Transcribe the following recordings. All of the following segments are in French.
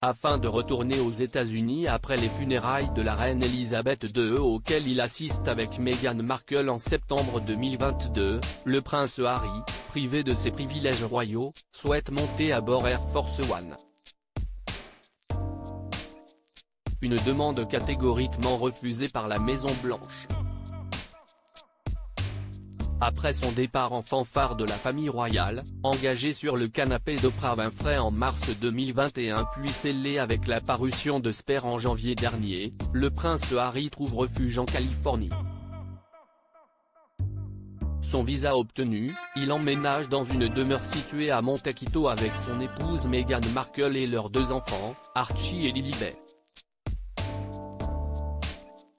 afin de retourner aux États-Unis après les funérailles de la reine Elisabeth II auxquelles il assiste avec Meghan Markle en septembre 2022, le prince Harry, privé de ses privilèges royaux, souhaite monter à bord Air Force One. Une demande catégoriquement refusée par la Maison-Blanche. Après son départ en fanfare de la famille royale, engagé sur le canapé d'Oprah Winfrey en mars 2021 puis scellé avec la parution de Spare en janvier dernier, le prince Harry trouve refuge en Californie. Son visa obtenu, il emménage dans une demeure située à Montecito avec son épouse Meghan Markle et leurs 2 enfants, Archie et Lilibet.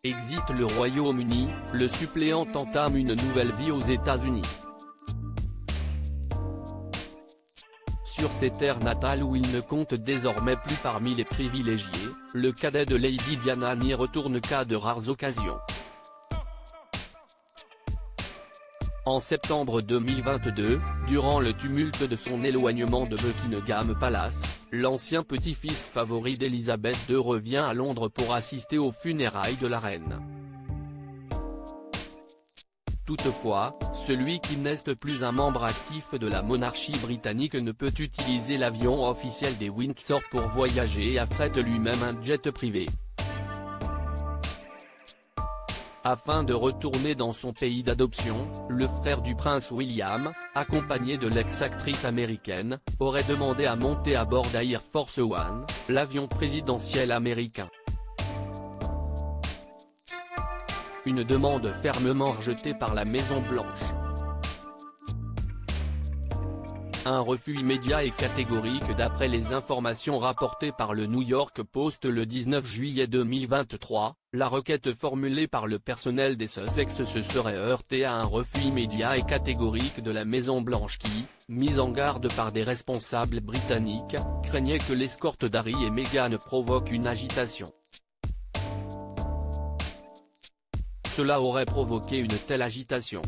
Exit le Royaume-Uni, le suppléant entame une nouvelle vie aux États-Unis. Sur ses terres natales où il ne compte désormais plus parmi les privilégiés, le cadet de Lady Diana n'y retourne qu'à de rares occasions. En septembre 2022, durant le tumulte de son éloignement de Buckingham Palace, l'ancien petit-fils favori d'Elisabeth II revient à Londres pour assister aux funérailles de la reine. Toutefois, celui qui n'est plus un membre actif de la monarchie britannique ne peut utiliser l'avion officiel des Windsor pour voyager et affrète lui-même un jet privé. Afin de retourner dans son pays d'adoption, le frère du prince William, accompagné de l'ex-actrice américaine, aurait demandé à monter à bord d'Air Force One, l'avion présidentiel américain. Une demande fermement rejetée par la Maison-Blanche. Un refus immédiat et catégorique d'après les informations rapportées par le New York Post le 19 juillet 2023, la requête formulée par le personnel des Sussex se serait heurtée à un refus immédiat et catégorique de la Maison-Blanche qui, mise en garde par des responsables britanniques, craignait que l'escorte d'Harry et Meghan provoque une agitation. Cela aurait provoqué une telle agitation.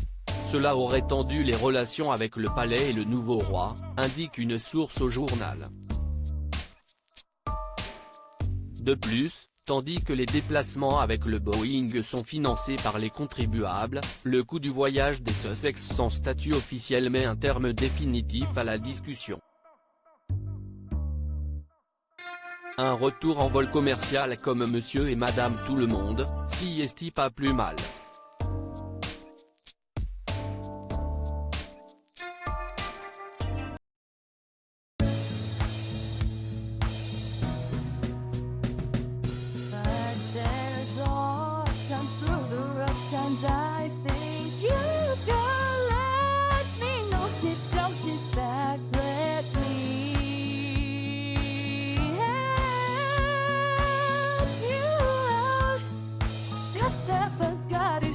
Cela aurait tendu les relations avec le palais et le nouveau roi, indique une source au journal. De plus, tandis que les déplacements avec le Boeing sont financés par les contribuables, le coût du voyage des Sussex sans statut officiel met un terme définitif à la discussion. Un retour en vol commercial comme Monsieur et Madame Tout-le-Monde, s'y est pas plus mal. I think you can let me know. Sit down, sit back, let me help you out. Just step, I got it.